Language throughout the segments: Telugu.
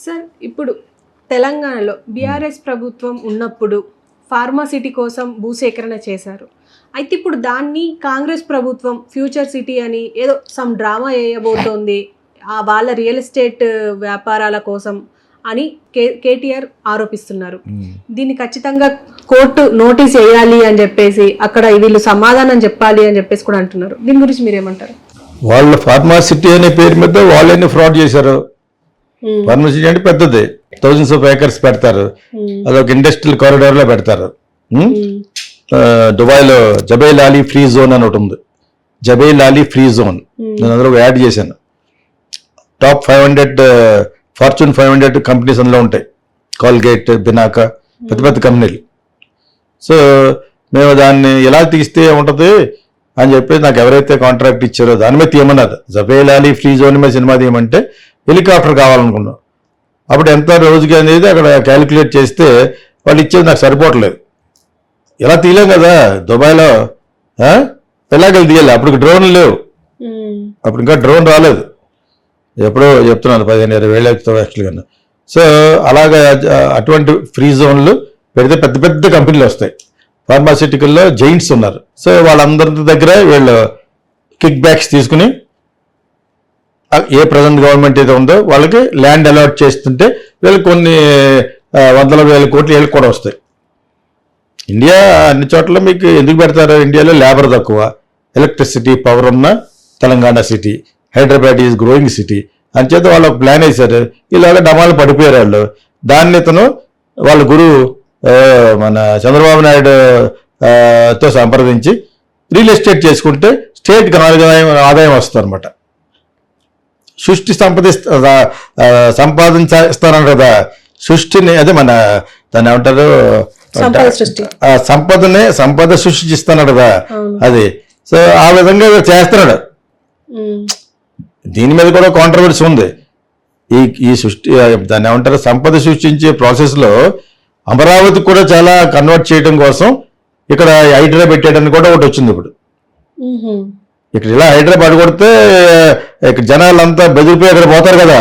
సార్ ఇప్పుడు తెలంగాణలో బీఆర్ఎస్ ప్రభుత్వం ఉన్నప్పుడు ఫార్మాసిటీ కోసం భూసేకరణ చేశారు. అయితే ఇప్పుడు దాన్ని కాంగ్రెస్ ప్రభుత్వం ఫ్యూచర్ సిటీ అని ఏదో సమ్ డ్రామా వేయబోతోంది, వాళ్ళ రియల్ ఎస్టేట్ వ్యాపారాల కోసం అని కేటీఆర్ ఆరోపిస్తున్నారు. దీన్ని ఖచ్చితంగా కోర్టు నోటీస్ వేయాలి అని చెప్పేసి అక్కడ వీళ్ళు సమాధానం చెప్పాలి అని చెప్పేసి కూడా అంటున్నారు. దీని గురించి మీరేమంటారు? వాళ్ళ ఫార్మాసిటీ అనే పేరు మీద వాళ్ళని ఫ్రాడ్ చేశారు. ఫార్మాసిటీ అంటే పెద్దది, థౌజండ్స్ ఆఫ్ ఏకర్స్ పెడతారు, అదొక ఇండస్ట్రియల్ కారిడార్ లో పెడతారు. దుబాయ్లో జబైల్ అలీ ఫ్రీ జోన్ అని ఒకటి ఉంది, జబైల్ అలీ ఫ్రీ జోన్. నేను అందులో యాడ్ చేశాను. టాప్ 500 ఫార్చ్యూన్ 500 కంపెనీస్ అందులో ఉంటాయి, కాల్గేట్, బినాకా, పెద్ద పెద్ద కంపెనీలు. సో మేము దాన్ని ఎలా తీస్తే ఉంటుంది అని చెప్పి నాకు ఎవరైతే కాంట్రాక్ట్ ఇచ్చారో దాని మీద తీయమన్నారు. జబైల్ అలీ ఫ్రీ జోన్ మీద సినిమా తీయమంటే హెలికాప్టర్ కావాలనుకున్నాం. అప్పుడు ఎంత రోజుకి అనేది అక్కడ క్యాలిక్యులేట్ చేస్తే వాళ్ళు ఇచ్చేది నాకు సరిపోవట్లేదు. ఎలా తీయలేం కదా దుబాయ్లో, ఎలాగెళ్ళి తీయాలి. అప్పుడు డ్రోన్లు లేవు, అప్పుడు ఇంకా డ్రోన్ రాలేదు. ఎప్పుడో చెప్తున్నాను 15-20 వేలు ఎక్కుతావు యాక్చువల్గా. సో అలాగా అటువంటి ఫ్రీ జోన్లు పెడితే పెద్ద పెద్ద కంపెనీలు వస్తాయి. ఫార్మాసిటికల్లో జైంట్స్ ఉన్నారు. సో వాళ్ళందరి దగ్గర వీళ్ళు కిక్ బ్యాక్స్ తీసుకుని ఏ ప్రజెంట్ గవర్నమెంట్ ఏదో ఉందో వాళ్ళకి ల్యాండ్ అలాట్ చేస్తుంటే వీళ్ళకి కొన్ని 100,000 కోట్లు వీళ్ళకి కూడా వస్తాయి. ఇండియా అన్ని చోట్ల మీకు ఎందుకు పెడతారు? ఇండియాలో లేబర్ తక్కువ, ఎలక్ట్రిసిటీ పవర్ ఉన్న Telangana city, Hyderabad is growing city అంచేత వాళ్ళు ఒక ప్లాన్ వేశారు. ఇలాగ డమాలు పడిపోయారు వాళ్ళు. దాన్ని ఇతను వాళ్ళ గురువు మన చంద్రబాబు నాయుడు తో సంప్రదించి రియల్ ఎస్టేట్ చేసుకుంటే స్టేట్కి ఆదాయం వస్తుంది అనమాట. సృష్టి సంపాదిస్తారని కదా సృష్టిని, అదే మన దాన్ని ఏమంటారు, సంపద సృష్టిస్తున్నాడు కదా అది. సో ఆ విధంగా చేస్తున్నాడు. దీని మీద కూడా కాంట్రవర్సీ ఉంది. ఈ సృష్టి దాన్ని ఏమంటారు, సంపద సృష్టించే ప్రాసెస్లో అమరావతి కూడా చాలా కన్వర్ట్ చేయడం కోసం ఇక్కడ హైడ్రా పెట్టేయడానికి కూడా ఒకటి వచ్చింది. ఇప్పుడు ఇక్కడ ఇలా హైదరాబాద్ కొడితే ఇక్కడ జనాలంతా బెదిరిపోయి అక్కడ పోతారు కదా.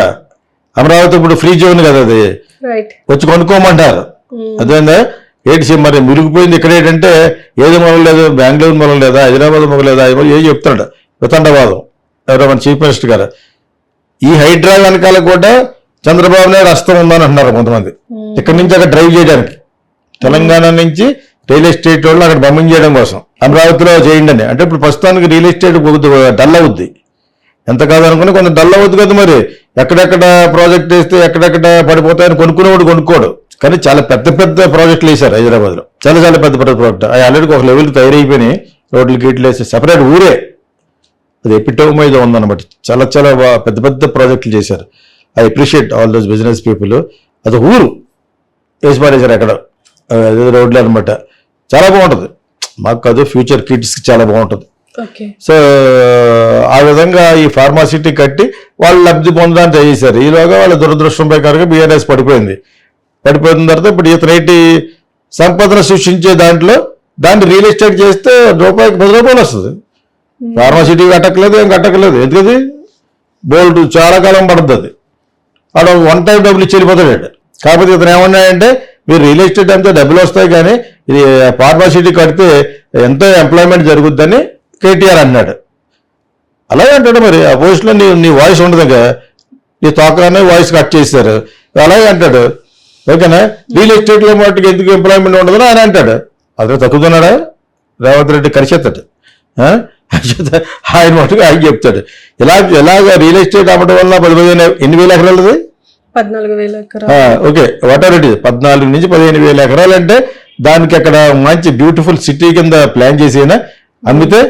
అమరావతి ఇప్పుడు ఫ్రీ జోన్ కదా, అది వచ్చి కొనుక్కోమంటారు. అదేందా ఏంటి మరి మురిగిపోయింది. ఇక్కడ ఏంటంటే ఏది మొదలలేదు, బెంగళూరు మొదలలేదా, హైదరాబాద్ మొదలలేదా, ఏం చెప్తాడు వితండవాదం ఎవరో మన చీఫ్ మినిస్టర్ గారు. ఈ హైడ్రా వెనకాల కూడా చంద్రబాబు నాయుడు హస్తం ఉందని అంటున్నారు కొంతమంది. ఇక్కడి నుంచి అక్కడ డ్రైవ్ చేయడానికి, తెలంగాణ నుంచి రియల్ ఎస్టేట్ వాళ్ళు అక్కడ పంపించేయడం కోసం అమరావతిలో చేయండి అని. అంటే ఇప్పుడు ప్రస్తుతానికి రియల్ ఎస్టేట్ డల్ అవుద్ది. ఎంత కాదనుకుని కొంత డల్ అవుద్ది కదా. మరి ఎక్కడెక్కడ ప్రాజెక్ట్ వేస్తే ఎక్కడెక్కడ పడిపోతాయని కొనుక్కునేవాడు కొనుక్కోడు. కానీ చాలా పెద్ద పెద్ద ప్రాజెక్టులు వేశారు హైదరాబాద్లో, చాలా చాలా పెద్ద పెద్ద ప్రాజెక్ట్. అవి ఆల్రెడీ ఒక లెవెల్కి తయారైపోయినాయి. రోడ్లు గీట్లు వేసి సెపరేట్ ఊరే, అది ఎపిటోమ్ ఏదో ఉందన్నమాట. చాలా చాలా పెద్ద పెద్ద ప్రాజెక్టులు చేశారు. I appreciate all those business people. అది ఊరు వేసి పారేశారు అక్కడ రోడ్లు అనమాట. చాలా బాగుంటుంది. మాకు కాదు, ఫ్యూచర్ కిడ్స్కి చాలా బాగుంటుంది. సో ఆ విధంగా ఈ ఫార్మాసిటీ కట్టి వాళ్ళు లబ్ధి పొందడానికి ట్రై చేశారు. ఈలోగా వాళ్ళ దురదృష్టం ప్రకారంగా బీఆర్ఎస్ పడిపోయిన తర్వాత ఇప్పుడు ఇతనేటి సంపదను సృష్టించే దాంట్లో దాన్ని రియల్ ఎస్టేట్ చేస్తే రూపాయికి 10 రూపాయలు వస్తుంది. ఫార్మాసిటీ కట్టకలేదు, ఏం కట్టకలేదు. ఎందుకది బోల్డ్ చాలా కాలం పడుతుంది. అది ఆడ 1 టైం డబ్బులు ఇచ్చి వెళ్ళిపోతాడు. కాకపోతే ఇతను ఏమన్నాయంటే మీరు రియల్ ఎస్టేట్ అంతా డబ్బులు వస్తాయి కానీ ఇది ఫార్మాసిటీ కడితే ఎంతో ఎంప్లాయ్మెంట్ జరుగుద్దని కేటీఆర్ అన్నాడు. అలాగే అంటాడు. మరి ఆ పోస్ట్లో నీ వాయిస్ ఉండదు కదా, నీ తోకనే వాయిస్ కట్ చేశారు. అలాగే అంటాడు. ఓకేనా, రియల్ ఎస్టేట్లో మటుకు ఎందుకు ఎంప్లాయ్మెంట్ ఉండదని ఆయన అంటాడు. అదే తక్కుతున్నాడా రేవంత్ రెడ్డి కరిచేస్తాడు. ఆయన మటుకు ఆయన చెప్తాడు. ఎలాగ రియల్ ఎస్టేట్ అమ్మటం వల్ల 10,000 ఎన్ని వేల ఎకరాలది 14,000 ఎకరాలు. Okay, what ever it is, 14 నుంచి 15,000 ఎకరాలు అంటే దానికి అక్కడ మంచి బ్యూటిఫుల్ సిటీ కింద ప్లాన్ చేసినా అమ్మితే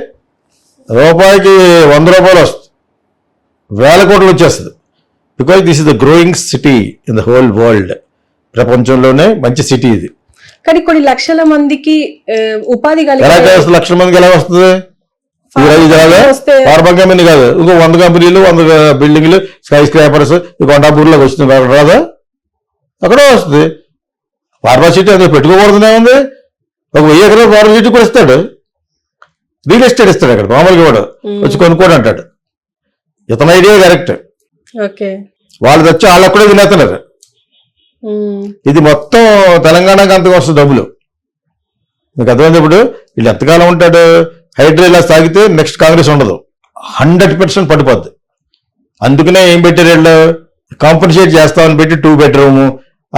రూపాయికి 100 రూపాయలు వస్తుంది, 1000 కోట్లు వచ్చేస్తుంది. Because this is the growing city in the whole world. ప్రపంచంలోనే మంచి సిటీ ఇది. కానీ కొన్ని లక్షల మందికి ఉపాధి ఎలా లక్షల మందికి ఎలా వస్తుంది? ఫార్మా కంపెనీ కాదు, ఇంకో 100 కంపెనీలు, 100 బిల్డింగ్లు, స్కై స్క్రాపర్స్ కొండాపూర్లోకి వస్తుంది. అక్కడ రాదా? అక్కడే వస్తుంది. ఫార్మాసిటీ అందులో పెట్టుకోకూడదునే ఉంది. ఒక 1000 ఎకరాలు ఫార్మాసిటీ కూడా ఇస్తాడు, రియల్ ఎస్టేట్ ఇస్తాడు. అక్కడ మామూలుగా కూడా వచ్చి కొనుక్కోడు అంటాడు. ఇతని ఐడియా కరెక్ట్. వాళ్ళు తెచ్చి వాళ్ళకు కూడా తినేస్తున్నారు. ఇది మొత్తం తెలంగాణకి అంతకు వస్తుంది డబ్బులు. మీకు అర్థమైంది. ఇప్పుడు వీళ్ళు ఎంతకాలం ఉంటాడు? హైడ్రా ఇలా సాగితే నెక్స్ట్ కాంగ్రెస్ ఉండదు, 100% పడిపోద్ది. అందుకనే ఏం పెట్టారు వీళ్ళు, కాంపన్సేట్ చేస్తామని పెట్టి 2 bedroom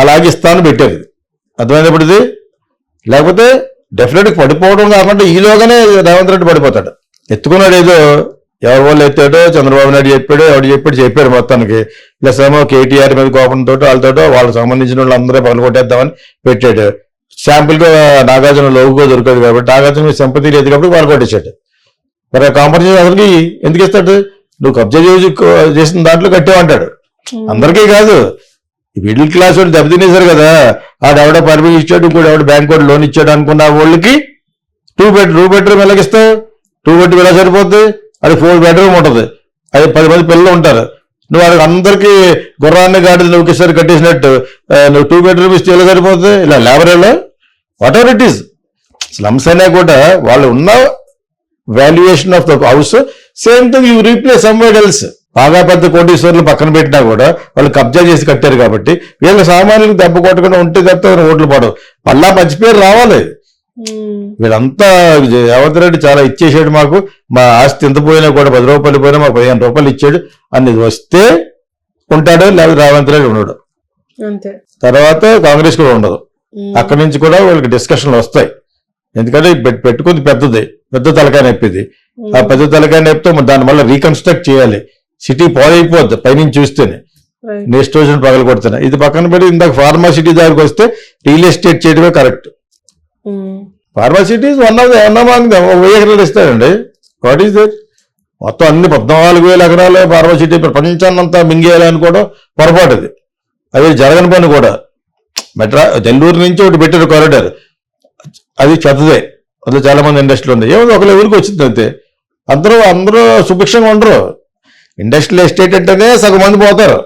అలాగే ఇస్తామని పెట్టారు. అర్థమైనప్పుడు ఇది లేకపోతే డెఫినెట్గా పడిపోవడం కాకుండా ఈలోగానే రేవంత్ రెడ్డి పడిపోతాడు. ఎత్తుకున్నాడు ఏదో, ఎవరి వాళ్ళు ఎత్తాడో, చంద్రబాబు నాయుడు చెప్పాడు, ఎవడు చెప్పాడు మొత్తానికి. ప్లస్ ఏమో కేటీఆర్ మీద కోపంతో వాళ్ళకి సంబంధించిన వాళ్ళు అందరూ పగలగొట్టేద్దామని పెట్టాడు. శాంపుల్ గా నాగార్జున లోగో దొరకదు కాబట్టి, నాగార్జున మీద సింపతి లేదు కాబట్టి వాళ్ళు కొట్టేశాడు. మరి ఆ కాంపన్సేషన్ అసలుకి ఎందుకు ఇస్తాడు? నువ్వు కబ్జా చేసిన దాంట్లో కట్టేవంటాడు. అందరికీ కాదు, మిడిల్ క్లాస్ వాళ్ళు దెబ్బతినేశారు కదా. ఆడెవడో పర్మిషన్ ఇచ్చాడు, ఇంకోటి ఎవడో బ్యాంక్ వాడు లోన్ ఇచ్చాడు అనుకున్న వాళ్ళకి 2 bedroom ఎలాగిస్తావు? 2 bedroom ఎలా సరిపోద్ది? అది 4 bedroom ఉంటుంది, అది 10 మంది పిల్లలు ఉంటారు. నువ్వు వాళ్ళకి అందరికీ గుర్రాన్ని గాడి నువ్వు ఒకసారి కట్టేసినట్టు నువ్వు 2 bedroom ఇస్తే ఎలా సరిపోతుంది? ఇలా లేబరేలో whatever it is. Slums అయినా కూడా వాళ్ళు ఉన్న valuation of the house same thing you replace somewhere else. బాగా పెద్ద కోటీశ్వర్లు పక్కన పెట్టినా కూడా వాళ్ళు కబ్జా చేసి కట్టారు కాబట్టి వీళ్ళ సామాన్యులకు దెబ్బ కొట్టకుండా ఉంటే తప్ప ఓట్లు పడవు. మళ్ళా మంచి పేరు రావాలి. వీళ్ళంతా రేవంత్ రెడ్డి చాలా ఇచ్చేసాడు మాకు, మా ఆస్తి ఎంత పోయినా కూడా 10 రూపాయలు పోయినా మాకు 15 రూపాయలు ఇచ్చాడు అనేది వస్తే ఉంటాడు, లేకపోతే రేవంత్ రెడ్డి ఉండడు. తర్వాత కాంగ్రెస్ కూడా ఉండదు. అక్కడి నుంచి కూడా వీళ్ళకి డిస్కషన్లు వస్తాయి. ఎందుకంటే పెట్టుకుంది పెద్ద తలకాయ నొప్పిది. ఆ పెద్ద తలకాయ నొప్పితో దాన్ని మళ్ళీ రీకన్స్ట్రక్ట్ చేయాలి. సిటీ పాడైపోద్ది పైనుంచి చూస్తేనే, నెక్స్ట్ రోజు పగలు కొడుతున్నాయి. ఇది పక్కన పెట్టి ఇందాక ఫార్మా సిటీ దగ్గరకు వస్తే రియల్ ఎస్టేట్ చేయడమే correct. Pharma city one of 1000 ఎకరాలు ఇస్తారండి. What is that? మొత్తం అన్ని 14,000 ఎకరాలు ఫార్మా సిటీ ప్రపంచాన్నంతా మింగేయాలనుకోవడం పొరపాటు. అది జరగని పని కూడా. నెల్లూరు నుంచి ఒకటి పెట్టారు కారిడార్, అది చెత్తదే. అందులో చాలా మంది ఇండస్ట్రీలు ఉన్నాయి. ఏమో ఒక లెవెల్కి వచ్చింది అంతే. అందరూ సుభిక్షంగా ఉండరు. ఇండస్ట్రియల్ ఎస్టేట్ అంటేనే సగం మంది పోతారు.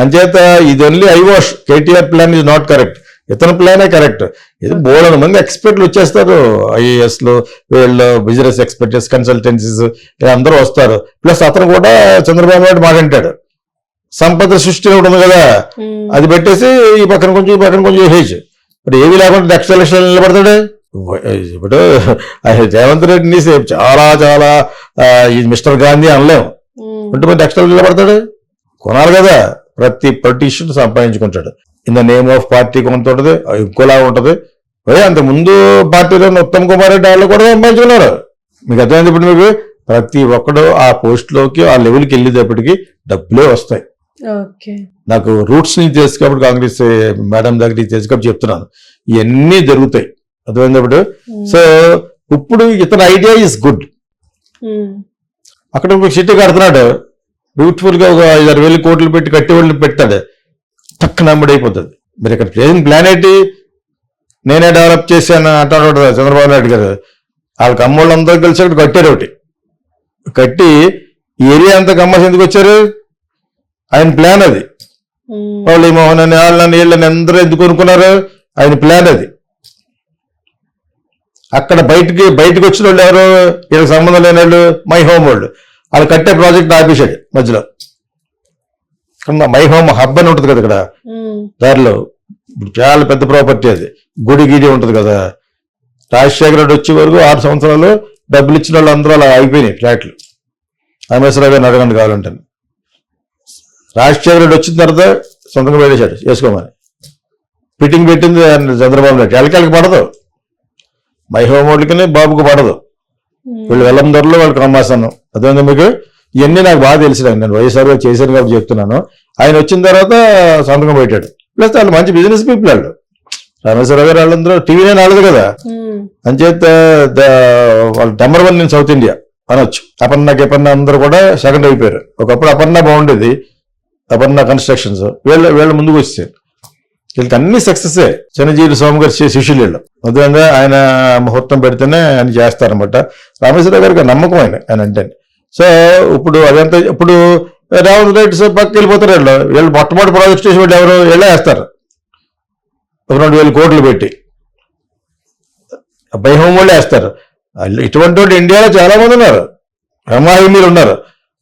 అంచేత ఇది only eyewash. KTR plan is not correct, ఇతని ప్లానే కరెక్ట్. ఇది బోల్డ్ మంది ఎక్స్పర్ట్లు వచ్చేస్తారు, ఐఏఎస్లు, వీళ్ళు బిజినెస్ ఎక్స్పర్ట్స్, కన్సల్టెన్సీస్ అందరూ వస్తారు. ప్లస్ అతను కూడా చంద్రబాబు నాయుడు మాట్లాడాడు, సంపద సృష్టి ఉంటుంది కదా, అది పెట్టేసి ఈ పక్కన కొంచెం వేసేసి ఇప్పుడు ఏవి లేకుండా నెక్స్ట్ ఎలక్షన్ నిలబడతాడు. ఇప్పుడు రేవంత్ రెడ్డిని చాలా ఈ మిస్టర్ గాంధీ అనలేము. అంటే నెక్స్ట్ నిలబడతాడు, కొనాలి కదా. ప్రతి పొలిటీషియన్ సంపాదించుకుంటాడు. In the name of party కొంత ఉంటుంది, ఇంకోలా ఉంటుంది. అంత ముందు పార్టీలో ఉత్తమ్ కుమార్ రెడ్డి వాళ్ళు కూడా సంపాదించుకున్నారు. మీకు అర్థమైంది. ఇప్పుడు మీకు ప్రతి ఒక్కడు ఆ పోస్ట్లోకి ఆ లెవెల్కి వెళ్ళేటప్పటికి డబ్బులే వస్తాయి. నాకు రూట్స్ నుంచి తెలుసు కాబట్టి, కాంగ్రెస్ మేడం దగ్గర తెలుసు కాబట్టి చెప్తున్నాను, ఇవన్నీ జరుగుతాయి. అర్థమైనప్పుడు సో ఇప్పుడు ఇతని ఐడియా ఈజ్ గుడ్. అక్కడ ఒక సిటీ కడుతున్నాడు, బ్యూటిఫుల్ గా ఒక 5,000 కోట్లు పెట్టి కట్టేవాళ్ళని పెట్టాడు, తక్కువ నమ్మడైపోతుంది. మరి ఇక్కడ ప్లాన్ ఏంటి? నేనే డెవలప్ చేశాను అంటాడు చంద్రబాబు నాయుడు గారు. వాళ్ళకి అమ్మోళ్ళందరూ కలిసి అక్కడ కట్టారు. ఒకటి కట్టి ఈ ఏరియా అంతా కమ్మసి ఎందుకు వచ్చారు? ఆయన ప్లాన్ అది. వాళ్ళు వాళ్ళని వీళ్ళని అందరూ ఎందుకు అనుకున్నారు? ఆయన ప్లాన్ అది. అక్కడ బయటకు వచ్చిన వాళ్ళు ఎవరు? వీళ్ళకి సంబంధం లేని వాళ్ళు, మై హోమ్ వాళ్ళు. వాళ్ళు కట్టే ప్రాజెక్ట్ ఆపేశాడు మధ్యలో. మై హోమ్ హబ్ అని ఉంటుంది కదా ఇక్కడ దారిలో, చాలా పెద్ద ప్రాపర్టీ అది. గుడి గిడి ఉంటుంది కదా. రాజశేఖర రెడ్డి వచ్చే వరకు 6 సంవత్సరాలు డబ్బులు ఇచ్చిన వాళ్ళు అందరూ అలా అయిపోయినాయి ఫ్లాట్లు. రామేశ్వరరావు గారిని అడగండి కావాలంటే. రాజశేఖర రెడ్డి వచ్చిన తర్వాత సొంతంగా పెట్టేశాడు చేసుకోమని. ఫిట్టింగ్ పెట్టింది చంద్రబాబు నాయుడు. ఎలకెళ్ళకి పడదు, మై హోమ్ వాళ్ళకి బాబుకు పడదు. వీళ్ళు వెళ్ళం ధరలో వాళ్ళకి అమ్మాసాను. అదే మీకు ఇవన్నీ నాకు బాగా తెలిసిన, నేను వైఎస్ఆర్ చేశాను కాబట్టి చెప్తున్నాను. ఆయన వచ్చిన తర్వాత సొంతంగా పెట్టాడు. ప్లస్ వాళ్ళు మంచి బిజినెస్ పీపుల్. వాళ్ళు రామేశ్వరరావు గారు వాళ్ళందరూ టీవీనే రాలేదు కదా. అంచేత వాళ్ళు నెంబర్ 1 ఇన్ సౌత్ ఇండియా అనొచ్చు. అపర్ణ అందరూ కూడా సెకండ్ అయిపోయారు. ఒకప్పుడు అపర్ణ బాగుండేది, అపర్ణ కన్స్ట్రక్షన్స్. వీళ్ళ ముందుకు వచ్చారు. వీళ్ళకి అన్ని సక్సెసే. చిన్నజీవి స్వామి గారు శిష్యులు వీళ్ళు. అదేవిధంగా ఆయన ముహూర్తం పెడితేనే ఆయన చేస్తారనమాట. రామేశ్వరరావు గారికి నమ్మకం ఆయన అంటే. సో ఇప్పుడు అదంతా ఇప్పుడు రేవంత్ రెడ్డి పక్కకి వెళ్ళిపోతారు. వీళ్ళు మొట్టమొదటి ప్రాజెక్ట్ చేసి వాళ్ళు ఎవరు? వీళ్ళే వేస్తారు. 2,000 కోట్లు పెట్టి బై హోమ్ వాళ్ళే వేస్తారు. ఇటువంటి వాళ్ళు ఇండియాలో చాలా మంది ఉన్నారు, ఎంఐఎంఈలు ఉన్నారు.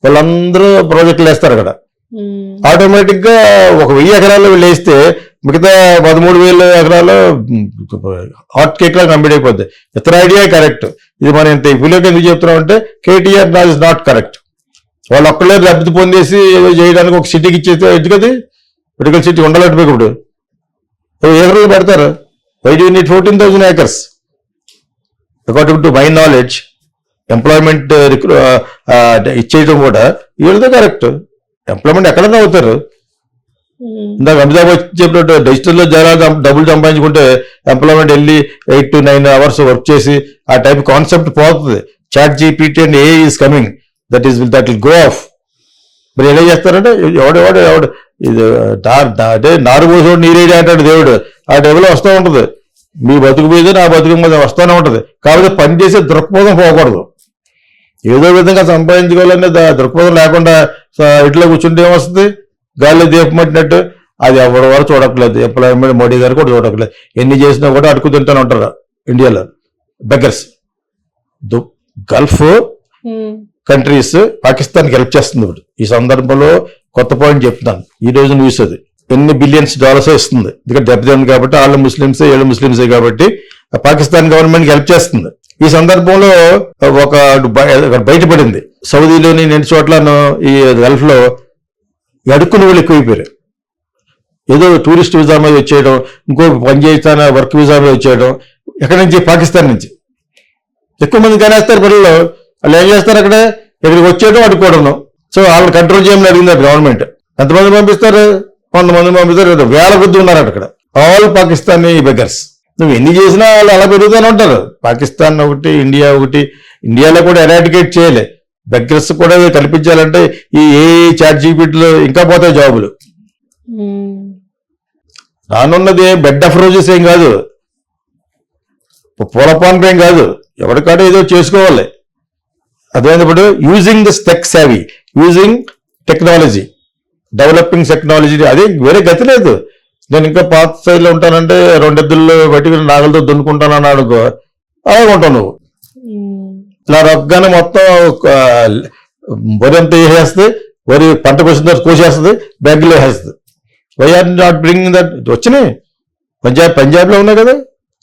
వాళ్ళందరూ ప్రాజెక్టులు వేస్తారు అక్కడ. ఆటోమేటిక్ గా 1000 ఎకరాలు వేస్తే మిగతా 13,000 ఎకరాలు హాట్ కేక్ లా కంప్లీట్ అయిపోద్ది. ఇతర ఐడియా కరెక్ట్. ఇది మనం ఇంత ఇప్పులోకి ఎందుకు చెప్తున్నాం అంటే కేటీఆర్ ఇస్ నాట్ కరెక్ట్. వాళ్ళు ఒక్కళ్ళే లబ్ధి పొందేసి ఏదో చేయడానికి ఒక సిటీకి ఇచ్చేస్తే ఎందుకది పొలిటికల్ సిటీ ఉండలేకపోయి ఇప్పుడు ఎకరాలు పెడతారు. Why do need 14,000 acres? According to my knowledge employment ఇచ్చేయడం కూడా వీళ్ళతో కరెక్ట్. ఎంప్లాయ్మెంట్ ఎక్కడైనా అవుతారు. ఇందాక అమితాబ్ చెప్పినట్టు డిజిటల్లో డబ్బులు సంపాదించుకుంటే ఎంప్లాయ్మెంట్ వెళ్ళి 8 to 9 hours వర్క్ చేసి ఆ టైప్ కాన్సెప్ట్ పోతుంది. Chat GPT and AI is coming, that will go off. మరి ఎలా చేస్తారంటే ఎవడు ఇది అంటే నారు పోసేవాడు నీరేడి అంటాడు దేవుడు. ఆ టైంలో వస్తూ ఉంటుంది. మీ బతుకు మీద నా బతుకు మీద వస్తూనే ఉంటుంది. కాబట్టి పనిచేసే దృక్పథం పోకూడదు. ఏదో విధంగా సంపాదించుకోవాలనే దృక్పథం లేకుండా ఇంట్లో కూర్చుంటే ఏమొస్తుంది? గాలిలో దీపం పట్టినట్టు. అది ఎవరి వరకు చూడట్లేదు. ఎంప్లాయ్మెంట్ మోడీ గారు కూడా చూడట్లేదు. ఎన్ని చేసినా కూడా అడుగు తింటూనే ఉంటారు ఇండియాలో బెగ్గర్స్. గల్ఫ్ కంట్రీస్ పాకిస్తాన్కి హెల్ప్ చేస్తుంది. ఇప్పుడు ఈ సందర్భంలో కొత్త పాయింట్ చెప్తున్నాను. ఈ రోజు న్యూస్ అది ఎన్ని $billions ఇస్తుంది. ఎందుకంటే దెబ్బతింది కాబట్టి వాళ్ళు ముస్లిమ్సే వీళ్ళు ముస్లిమ్సే కాబట్టి పాకిస్తాన్ గవర్నమెంట్కి హెల్ప్ చేస్తుంది. ఈ సందర్భంలో ఒక బయటపడింది. సౌదీలోని 2 చోట్లను ఈ గల్ఫ్ లో అడుక్కుని వాళ్ళు ఎక్కువైపోయారు. ఏదో టూరిస్ట్ వీసా మీద వచ్చేయడం, ఇంకో పని చేస్తాన వర్క్ వీసా మీద వచ్చేయడం. ఎక్కడి నుంచి? పాకిస్తాన్ నుంచి ఎక్కువ మంది కనేస్తారు. పిల్లలు వాళ్ళు ఏం చేస్తారు? అక్కడ ఇక్కడికి వచ్చేయడం అడుక్కోవడం. సో వాళ్ళని కంట్రోల్ చేయమని అడిగింది గవర్నమెంట్. ఎంతమంది పంపిస్తారు? 100 మంది పంపిస్తారు. 1000 కొద్ది ఉన్నారు అక్కడ. All Pakistani beggars. నువ్వు ఎన్ని చేసినా వాళ్ళు అలా పెరుగుతూనే ఉంటారు. పాకిస్తాన్ ఒకటి, ఇండియా ఒకటి. ఇండియాలో కూడా ఎరాడికేట్ చేయలే. బెగ్గర్స్ కూడా కల్పించాలంటే ఈ చాట్ జీపీటీలో ఇంకా పోతాయి జాబులు. రానున్నది బెడ్ ఆఫ్ రోజెస్ ఏం కాదు, పూలపాన్పు ఏం కాదు. ఎవరికాడ ఏదో చేసుకోవాలి. అదేప్పుడు using this tech savvy, using technology, developing technology. అదే వేరే గతి లేదు. నేను ఇంకా పాత స్థాయిలో ఉంటానంటే 2 ఎద్దుల్లో బయటికి నాగలతో దున్నుకుంటానని అనుకో, అలాగే ఉంటావు నువ్వు. ఇలా రొక్కగానే మొత్తం వరి అంతా వేసేస్తే, వరి పంట వచ్చిన తర్వాత కోసేస్తుంది, బ్యాగ్లో వేసేస్తుంది. Why are not bringing that? వచ్చినాయి. పంజాబ్లో ఉన్నాయి కదా,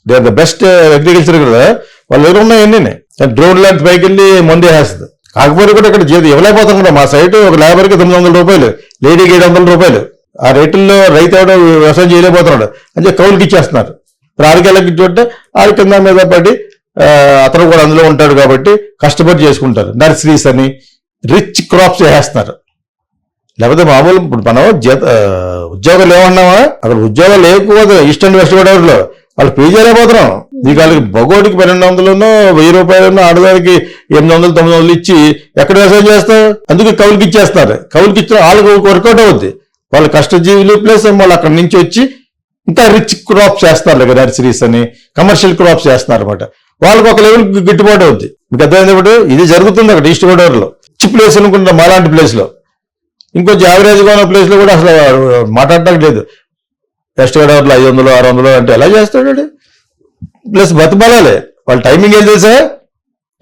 they are the best agriculture కదా. వాళ్ళు ఎవరు ఉన్నాయి అన్నీ. డ్రోన్ లాంటి పైకి వెళ్ళి మందు వేసేస్తుంది. కాకపోతే కూడా ఇక్కడ ఇవ్వలేకపోతాం కూడా. మా సైట్ ఒక లేబర్కి 900 రూపాయలు, లేడీకి 700 రూపాయలు. ఆ రేటుల్లో రైతు ఎవడో వ్యవసాయం చేయలేకపోతున్నాడు అంటే కౌలుకి ఇచ్చేస్తున్నారు. ఆడికెళ్ళకి ఇచ్చుంటే ఆడి కింద మీద పడి అతను కూడా అందులో ఉంటాడు కాబట్టి కష్టపడి చేసుకుంటారు. నర్సరీస్ అని రిచ్ క్రాప్స్ వేసేస్తున్నారు. లేకపోతే మామూలు ఇప్పుడు మనం ఉద్యోగాలు ఏమన్నామా? అక్కడ ఉద్యోగాలు లేకపోతే ఈస్ట్ అండ్ వెస్ట్ గోదావరిలో వాళ్ళు పే చేయలేకపోతున్నాం. ఈ వాళ్ళకి బొగోటికి 1200 1000 రూపాయలు, ఆడదానికి 800 900 ఇచ్చి ఎక్కడ వ్యవసాయం చేస్తావు? అందుకే కౌలుకి ఇచ్చేస్తారు. కౌలుకి ఇచ్చిన వాళ్ళకి వర్కౌట్ అవుద్ది. వాళ్ళు కష్టజీవులు ప్లస్ వాళ్ళు అక్కడి నుంచి వచ్చి ఇంకా రిచ్ క్రాప్స్ చేస్తారు. కదా నర్సరీస్ అని కమర్షియల్ క్రాప్స్ చేస్తున్నారు అనమాట. వాళ్ళకి ఒక లెవెల్ గిట్టుబాటు అవుద్ది. మీకు అర్థమైనప్పుడు ఇది జరుగుతుంది అక్కడ ఈస్ట్ గోదావరిలో. రిచ్ ప్లేస్ అనుకుంటున్నా మాలాంటి ప్లేస్ లో. ఇంకొంచెం యావరేజ్గా ఉన్న ప్లేస్ లో కూడా అసలు మాట్లాడటానికి లేదు. వెస్ట్ గోదావరిలో 500 600 అంటే ఎలా చేస్తాడు? ప్లస్ బతకాలే. వాళ్ళ టైమింగ్ ఏం తెలుసా?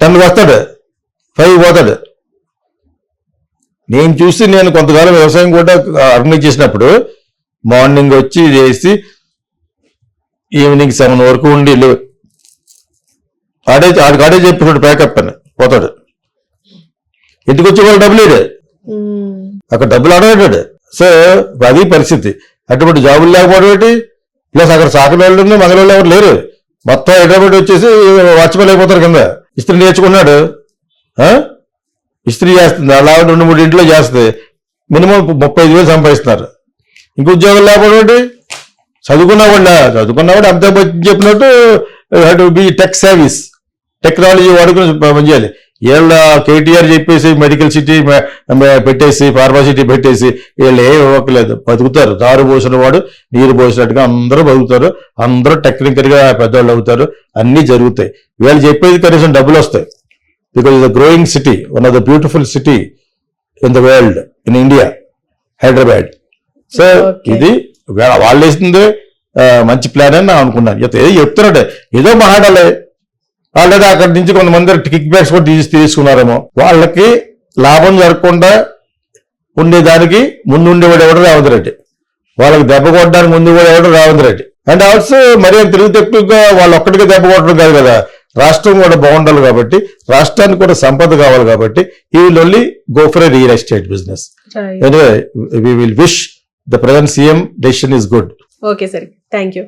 10కి వస్తాడు, 5 పోతాడు. నేను కొంతకాలం వ్యవసాయం కూడా ఆర్గనైజ్ చేసినప్పుడు మార్నింగ్ వచ్చి చేసి ఈవినింగ్ 7 వరకు ఉండి ఆడే చెప్పినాడు ప్యాకప్ అని పోతాడు. ఇంటికి వచ్చి వాళ్ళు డబ్బులు ఇడే, అక్కడ డబ్బులు ఆడబెట్టాడు. సో అది పరిస్థితి. అటువంటి జాబులు లేకపోవడం ఏంటి? ప్లస్ అక్కడ సాకలి వాళ్ళు మంగళవాళ్ళు ఎవరు లేరు. మొత్తం హైదరాబాద్ వచ్చేసి వాచ్మెన్ అయిపోతారు కింద. ఇస్త్రీ నేర్చుకున్నాడు, ఇస్త్రీ చేస్తుంది. అలా 2-3 ఇంట్లో చేస్తుంది. మినిమం 35,000 సంపాదిస్తున్నారు. ఇంక ఉద్యోగం లేకపోతే చదువుకున్నవాడు అమితాబ్ బచ్చన్ చెప్పినట్టు బి టెక్ సర్వీస్, టెక్నాలజీ వాడుకుని పనిచేయాలి. వీళ్ళ కేటీఆర్ చెప్పేసి మెడికల్ సిటీ పెట్టేసి ఫార్మాసిటీ పెట్టేసి వీళ్ళు ఏం ఇవ్వకలేదు. బతుకుతారు. దారు పోసిన వాడు నీరు పోసినట్టుగా అందరూ బతుకుతారు. అందరూ టెక్నికల్ గా పెద్దవాళ్ళు అవుతారు. అన్ని జరుగుతాయి. వీళ్ళు చెప్పేది కనీసం డబ్బులు వస్తాయి. Because is the growing city, one of the beautiful city in the world, in India, Hyderabad. So ఇది వాళ్ళు వేసింది మంచి ప్లాన్ అని నేను అనుకున్నాను. ఏదో చెప్తున్నాడు, ఏదో మాట్లాడాలి. ఆల్రెడీ అక్కడి నుంచి కొంతమంది కిక్ బ్యాక్స్ కూడా తీసుకున్నారేమో. వాళ్ళకి లాభం జరగకుండా ఉండేదానికి ముందు ఉండేవాడు ఎవడు రేవంత్ రెడ్డి, వాళ్ళకి దెబ్బ కొట్టడానికి ముందు కూడా ఎవడు రేవంత్ రెడ్డి. అండ్ ఆల్సో మరి తిరిగి తెప్పుగా వాళ్ళు ఒక్కటిగా దెబ్బ కొట్టడం కాదు కదా, రాష్ట్రం కూడా బాగుండాలి కాబట్టి, రాష్ట్రానికి కూడా సంపద కావాలి కాబట్టి, ఈ will only go for a real estate business. Right. Anyway, we will wish the present CM decision is good. Okay sir, thank you.